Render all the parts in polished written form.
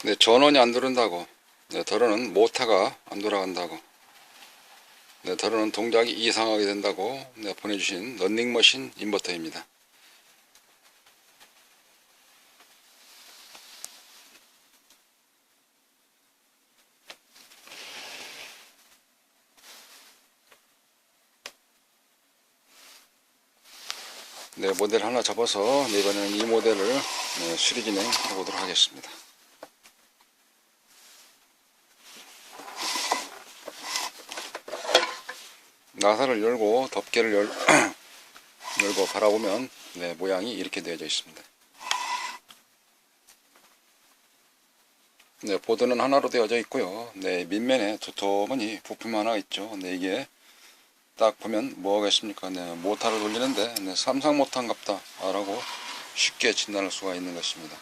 네, 전원이 안 들어온다고. 네, 덜어는 모터가 안 돌아간다고. 네, 덜어는 동작이 이상하게 된다고 네, 보내주신 런닝머신 인버터입니다. 네, 모델 하나 접어서 네, 이번에는 이 모델을 네, 수리 진행해 보도록 하겠습니다. 나사를 열고 덮개를 열고 바라보면 네, 모양이 이렇게 되어져 있습니다. 네, 보드는 하나로 되어져 있고요. 네, 밑면에 두터머니 부품 하나 있죠. 네, 이게 딱 보면 뭐겠습니까? 네, 모터를 돌리는데 네, 삼성 모터인갑다 라고 쉽게 진단할 수가 있는 것입니다.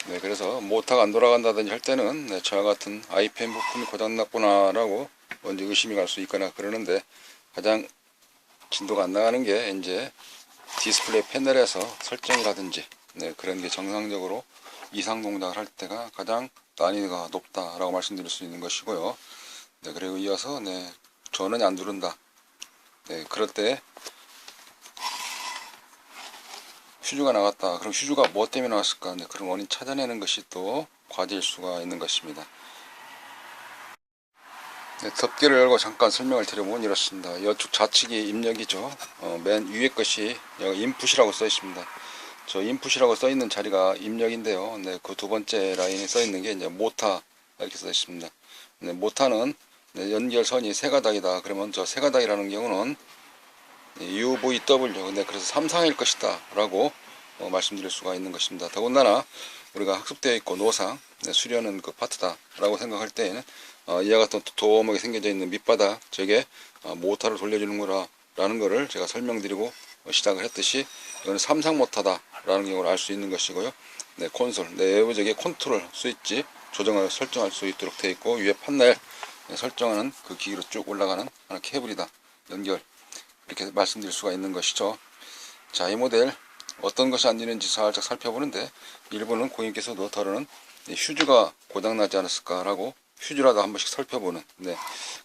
네, 그래서 모터가 안 돌아간다든지 할 때는 네, 저와 같은 IPM 부품이 고장났구나 라고 먼저 의심이 갈 수 있거나 그러는데, 가장 진도가 안 나가는 게 이제 디스플레이 패널에서 설정이라든지 네, 그런 게 정상적으로 이상 동작을 할 때가 가장 난이도가 높다라고 말씀드릴 수 있는 것이고요. 네, 그리고 이어서 네, 전원이 안 누른다. 네, 그럴 때 휴즈가 나갔다. 그럼 휴즈가 뭐 때문에 나왔을까? 네, 그런 원인 찾아내는 것이 또 과제일 수가 있는 것입니다. 네, 덮개를 열고 잠깐 설명을 드려보면 이렇습니다. 이쪽 좌측이 입력이죠. 맨 위에 것이 여기 인풋이라고 써 있습니다. 저 인풋이라고 써 있는 자리가 입력인데요. 네, 그 두 번째 라인에 써 있는 게 이제 모터 이렇게 써 있습니다. 네, 모터는 네, 연결선이 세 가닥이다. 그러면 저 세 가닥이라는 경우는 UVW, 네, 그래서 삼상일 것이다 라고 말씀드릴 수가 있는 것입니다. 더군다나 우리가 학습되어 있고 노상 네, 수련은 그 파트다 라고 생각할 때에는 이와 같은 도톰하게 생겨져 있는 밑바닥, 저게 모터를 돌려주는 거라 라는 거를 제가 설명드리고 시작을 했듯이, 이거는 삼상 모터다 라는 경우를 알 수 있는 것이고요. 네, 콘솔, 네, 외부적인 컨트롤 스위치 조정을 설정할 수 있도록 되어 있고, 위에 판넬 네, 설정하는 그 기기로 쭉 올라가는 하나 케이블이다, 연결, 이렇게 말씀드릴 수가 있는 것이죠. 자, 이 모델 어떤 것이 안 되는지 살짝 살펴보는데, 일부는 고객님께서도 덜어는 휴즈가 고장나지 않았을까라고 휴즈라도 한 번씩 살펴보는, 네,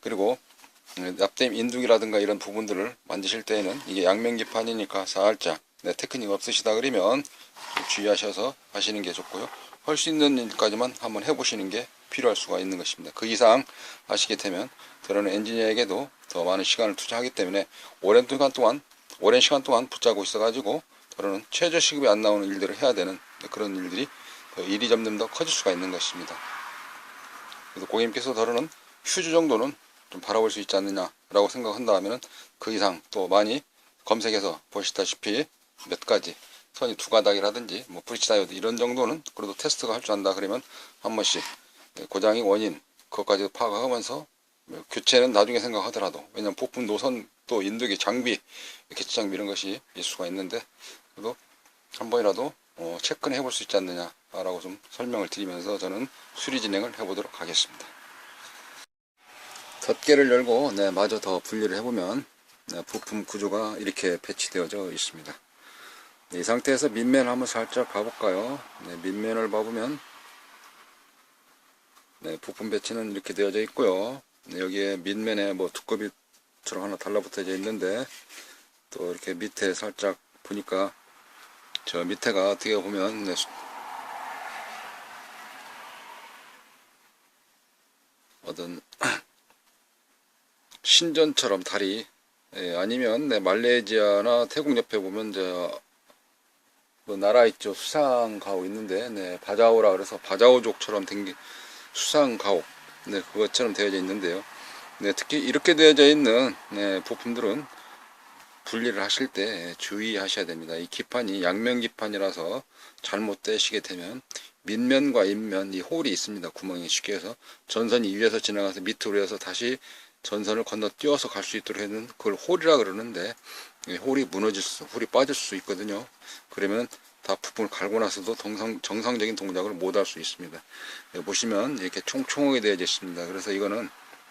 그리고 납땜 인두기라든가 이런 부분들을 만드실 때에는 이게 양면기판이니까 살짝 네, 테크닉 없으시다 그러면 좀 주의하셔서 하시는 게 좋고요. 할 수 있는 일까지만 한번 해보시는 게 필요할 수가 있는 것입니다. 그 이상 하시게 되면 저는 엔지니어에게도 더 많은 시간을 투자하기 때문에 오랜 시간 동안 붙잡고 있어가지고 저는 최저 시급이 안 나오는 일들을 해야 되는 그런 일들이 일이 점점 더 커질 수가 있는 것입니다. 그래서 고객님께서 저는 휴즈 정도는 좀 바라볼 수 있지 않느냐라고 생각한다면 그 이상 또 많이 검색해서 보시다시피 몇 가지 선이 두 가닥이라든지 뭐 브릿지 다이오드 이런 정도는 그래도 테스트가 할 줄 안다 그러면 한 번씩 고장의 원인 그것까지 파악하면서 교체는 나중에 생각하더라도, 왜냐면 부품 노선 또 인두기 장비 개체 장비 이런 것이 있을 수가 있는데, 그래도 한 번이라도 체크는 해볼 수 있지 않느냐라고 좀 설명을 드리면서 저는 수리 진행을 해보도록 하겠습니다. 덮개를 열고 네, 마저 더 분리를 해보면 네, 부품 구조가 이렇게 배치되어져 있습니다. 네, 이 상태에서 밑면을 한번 살짝 봐볼까요? 네, 밑면을 봐보면 네, 부품 배치는 이렇게 되어져 있고요. 네, 여기에 밑면에 뭐 두꺼비처럼 하나 달라붙어져 있는데, 또 이렇게 밑에 살짝 보니까 저 밑에가 어떻게 보면 네, 어떤 신전처럼 다리, 아니면 네, 말레이시아나 태국 옆에 보면 뭐 나라 있죠. 수상 가옥 있는데 네, 바자오라 그래서 바자오족처럼 된 수상 가옥, 네, 그것처럼 되어져 있는데요. 네, 특히 이렇게 되어져 있는 네, 부품들은 분리를 하실 때 주의하셔야 됩니다. 이 기판이 양면 기판이라서 잘못 떼시게 되면 밑면과 옆면 이 홀이 있습니다. 구멍이 쉽게 해서 전선이 위에서 지나가서 밑으로 해서 다시 전선을 건너뛰어서 갈 수 있도록 하는 그걸 홀이라 그러는데, 홀이 홀이 빠질 수 있거든요. 그러면 다 부품을 갈고 나서도 정상적인 동작을 못 할 수 있습니다. 보시면 이렇게 총총하게 되어져 있습니다. 그래서 이거는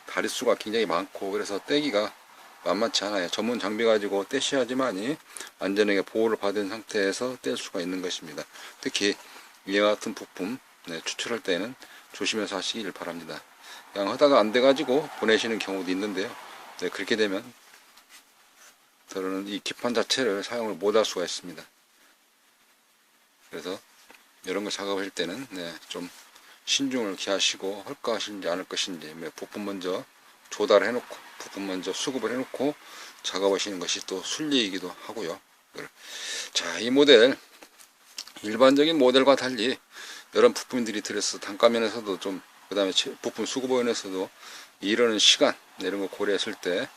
다리수가 굉장히 많고 그래서 떼기가 만만치 않아요. 전문 장비 가지고 떼셔야지만이 안전하게 보호를 받은 상태에서 뗄 수가 있는 것입니다. 특히 이와 같은 부품 추출할 때는 조심해서 하시길 바랍니다. 그냥 하다가 안 돼가지고 보내시는 경우도 있는데요. 그렇게 되면 저는 이 기판 자체를 사용을 못할 수가 있습니다. 그래서 이런 거 작업할 때는 좀 신중을 기하시고 헐까 하시는지 않을 것인지 부품 먼저 조달해 놓고 부품 먼저 수급을 해 놓고 작업하시는 것이 또 순리이기도 하고요. 자, 이 모델 일반적인 모델과 달리 이런 부품들이 들어서 단가 면에서도 좀, 그 다음에 부품 수급 면에서도 이러는 시간 이런 거 고려했을 때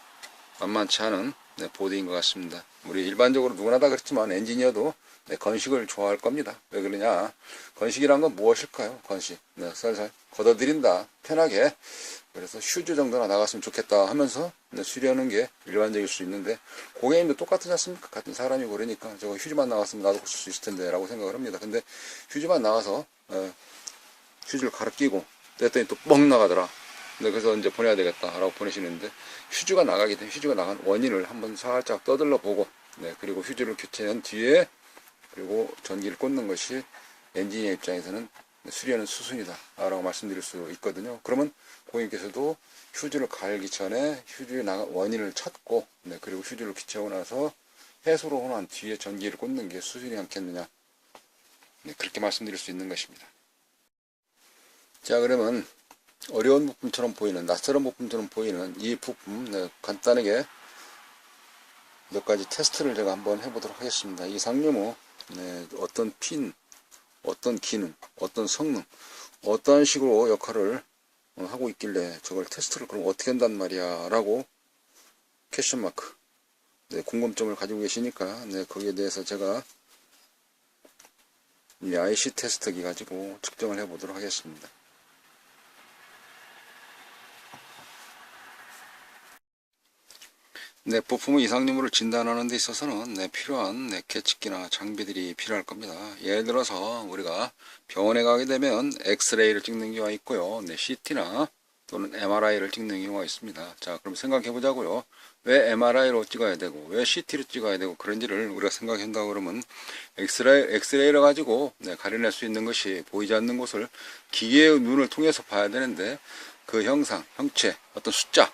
만만치 않은 보드인 것 같습니다. 우리 일반적으로 누구나 다 그렇지만 엔지니어도 건식을 좋아할 겁니다. 왜 그러냐, 건식이란 건 무엇일까요? 건식, 살살 걷어들인다, 편하게. 그래서 휴즈 정도나 나갔으면 좋겠다 하면서 수리하는 게 일반적일 수 있는데, 고객님도 똑같지 않습니까? 같은 사람이고. 그러니까 저거 휴즈만 나갔으면 나도 고칠 수 있을 텐데 라고 생각을 합니다. 근데 휴즈만 나가서 휴즈를 갈아 끼고 그랬더니 또 뻥 나가더라. 그래서 이제 보내야 되겠다 라고 보내시는데, 휴즈가 나가게 되면 휴즈가 나간 원인을 한번 살짝 떠들러 보고, 그리고 휴즈를 교체한 뒤에 그리고 전기를 꽂는 것이 엔지니어 입장에서는 수리하는 수순이다 라고 말씀드릴 수 있거든요. 그러면 고객님께서도 휴즈를 갈기 전에 휴즈에 나간 원인을 찾고, 그리고 휴즈를 교체하고 나서 해소를 한 뒤에 전기를 꽂는 게 수순이 않겠느냐, 그렇게 말씀드릴 수 있는 것입니다. 자, 그러면 어려운 부품처럼 보이는, 낯설은 부품처럼 보이는 이 부품 간단하게 몇 가지 테스트를 제가 한번 해보도록 하겠습니다. 이 상류모 어떤 핀, 어떤 기능, 어떤 성능, 어떠한 식으로 역할을 하고 있길래 저걸 테스트를 그럼 어떻게 한단 말이야 라고 퀘션 마크, 궁금점을 가지고 계시니까 거기에 대해서 제가 이 IC 테스트기 가지고 측정을 해 보도록 하겠습니다. 부품의 이상 유무를 진단하는 데 있어서는 필요한 계측기나 장비들이 필요할 겁니다. 예를 들어서 우리가 병원에 가게 되면 엑스레이를 찍는 경우가 있고요, CT나 또는 MRI를 찍는 경우가 있습니다. 자, 그럼 생각해 보자고요. 왜 MRI로 찍어야 되고 왜 CT로 찍어야 되고 그런지를 우리가 생각해 본다고 그러면, 엑스레이를 가지고 가려낼 수 있는 것이 보이지 않는 곳을 기계의 눈을 통해서 봐야 되는데, 그 형상, 형체, 어떤 숫자,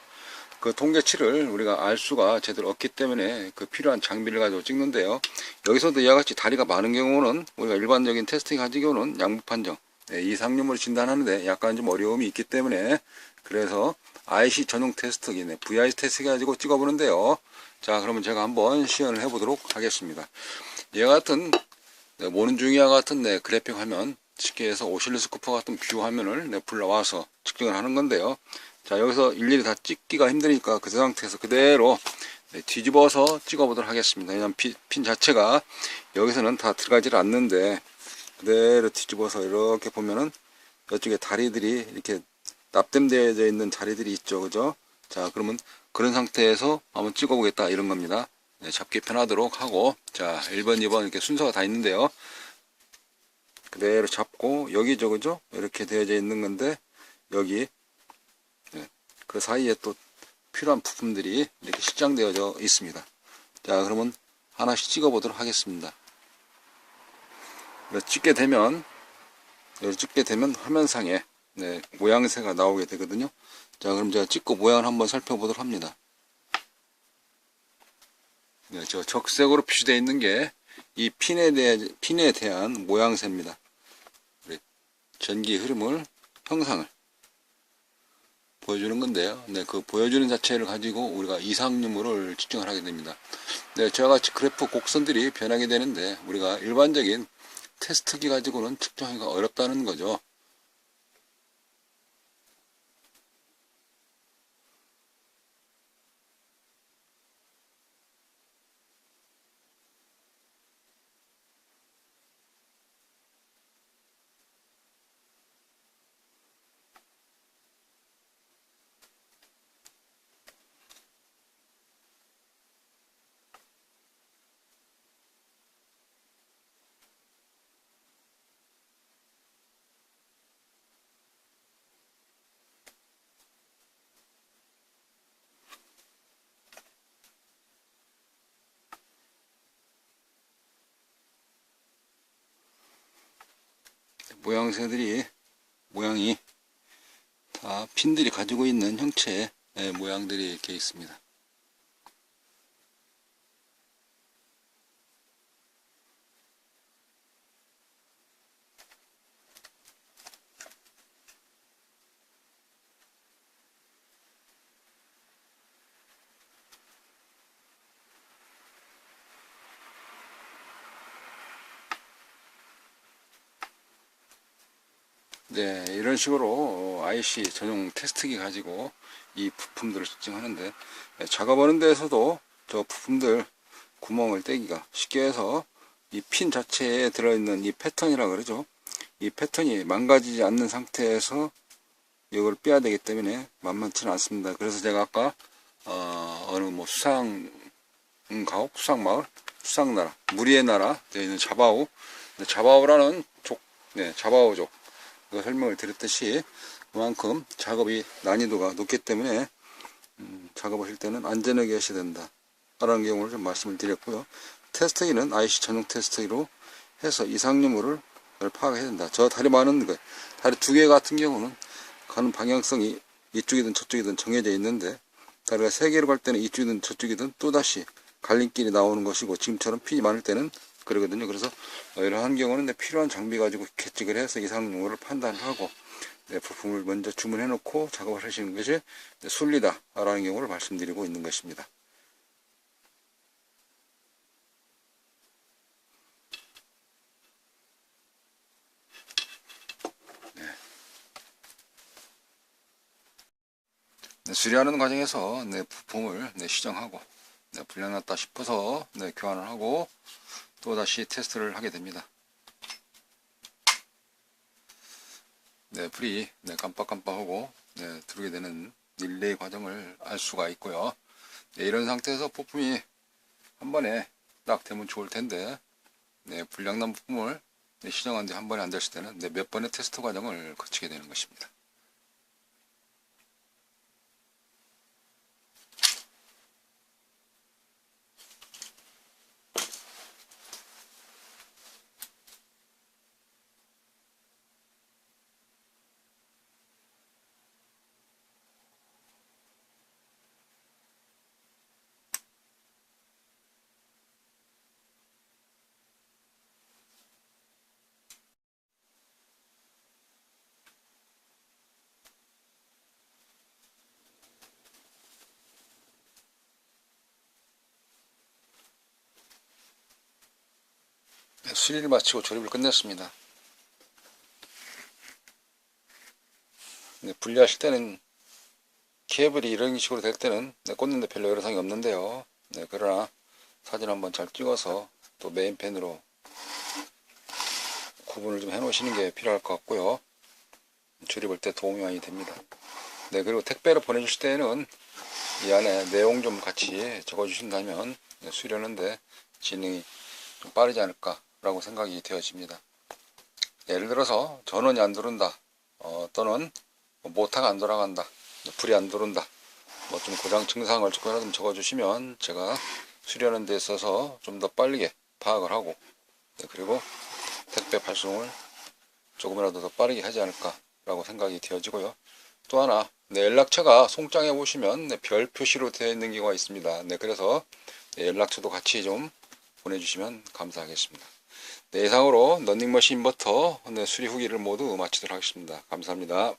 그 통계치를 우리가 알 수가 제대로 없기 때문에 그 필요한 장비를 가지고 찍는데요. 여기서도 이와 같이 다리가 많은 경우는 우리가 일반적인 테스팅 가지고는 양부 판정, 이상률을 진단하는데 약간 좀 어려움이 있기 때문에, 그래서 IC 전용 테스트기, VIC 테스트기 가지고 찍어보는데요. 자, 그러면 제가 한번 시연을 해보도록 하겠습니다. 이와 같은 모는 중이와 같은 그래픽 화면, 쉽게 해서 오실로스코프 같은 뷰 화면을 불러와서 측정을 하는 건데요. 자, 여기서 일일이 다 찍기가 힘드니까 그 상태에서 그대로 뒤집어서 찍어 보도록 하겠습니다. 왜냐면 핀 자체가 여기서는 다 들어가지를 않는데, 그대로 뒤집어서 이렇게 보면은 이쪽에 다리들이 이렇게 납땜되어 있는 자리들이 있죠, 그죠? 자, 그러면 그런 상태에서 한번 찍어 보겠다 이런 겁니다. 잡기 편하도록 하고, 자, 1번 2번 이렇게 순서가 다 있는데요, 그대로 잡고 여기죠, 그죠? 이렇게 되어져 있는 건데, 여기 그 사이에 또 필요한 부품들이 이렇게 실장되어져 있습니다. 자, 그러면 하나씩 찍어 보도록 하겠습니다. 찍게 되면 화면상에 모양새가 나오게 되거든요. 자, 그럼 제가 찍고 모양을 한번 살펴보도록 합니다. 저 적색으로 표시되어 있는 게 이 핀에 대한 모양새입니다. 전기 흐름을, 형상을 보여주는 건데요. 그 보여주는 자체를 가지고 우리가 이상 유무를 측정을 하게 됩니다. 저와 같이 그래프 곡선들이 변하게 되는데, 우리가 일반적인 테스트기 가지고는 측정하기가 어렵다는 거죠. 모양새들이 모양이 다 핀들이 가지고 있는 형체의 모양들이 이렇게 있습니다. 네, 이런 식으로 IC 전용 테스트기 가지고 이 부품들을 측정하는데, 작업하는 데에서도 저 부품들 구멍을 떼기가 쉽게 해서 이 핀 자체에 들어있는 이 패턴이라 그러죠. 이 패턴이 망가지지 않는 상태에서 이걸 빼야 되기 때문에 만만치는 않습니다. 그래서 제가 아까 어느 뭐 수상가옥, 수상마을, 수상나라, 무리의 나라 되어 있는 자바오, 자바오라는 족, 자바오족 설명을 드렸듯이 그만큼 작업이 난이도가 높기 때문에 작업하실 때는 안전하게 하셔야 된다 라는 경우를 좀 말씀을 드렸고요. 테스트기는 IC 전용 테스트기로 해서 이상 유무를 파악해야 된다. 저 다리 많은 거, 다리 두 개 같은 경우는 가는 방향성이 이쪽이든 저쪽이든 정해져 있는데, 다리가 세 개로 갈 때는 이쪽이든 저쪽이든 또다시 갈림길이 나오는 것이고, 지금처럼 핀이 많을 때는 그러거든요. 그래서 이러한 경우는 필요한 장비 가지고 계측을 해서 이상 유무를 판단하고 부품을 먼저 주문해 놓고 작업을 하시는 것이 순리다 라는 경우를 말씀드리고 있는 것입니다. 수리하는 과정에서 부품을 시정하고 불량났다 싶어서 교환을 하고 또다시 테스트를 하게 됩니다. 불이 깜빡깜빡하고 들어오게 되는 릴레이 과정을 알 수가 있고요. 이런 상태에서 부품이 한 번에 딱 되면 좋을 텐데, 불량난 부품을 시정한 뒤 한 번에 안 됐을 때는 몇 번의 테스트 과정을 거치게 되는 것입니다. 수리를 마치고 조립을 끝냈습니다. 분리하실 때는 케이블이 이런 식으로 될 때는 꽂는데 별로 애로사항이 없는데요. 그러나 사진 한번 잘 찍어서 또 메인펜으로 구분을 좀 해 놓으시는 게 필요할 것 같고요. 조립할 때 도움이 많이 됩니다. 그리고 택배로 보내주실 때는 이 안에 내용 좀 같이 적어 주신다면 수리하는데 진행이 좀 빠르지 않을까 라고 생각이 되어집니다. 예를 들어서 전원이 안 들어온다, 또는 모터가 안 돌아간다, 불이 안 들어온다, 뭐 좀 고장 증상을 조금 좀 적어 주시면 제가 수리하는 데 있어서 좀 더 빠르게 파악을 하고, 그리고 택배 발송을 조금이라도 더 빠르게 하지 않을까 라고 생각이 되어지고요. 또 하나, 연락처가 송장에 보시면 별 표시로 되어 있는 경우가 있습니다. 그래서 연락처도 같이 좀 보내주시면 감사하겠습니다. 이상으로 런닝머신 인버터 수리 후기를 모두 마치도록 하겠습니다. 감사합니다.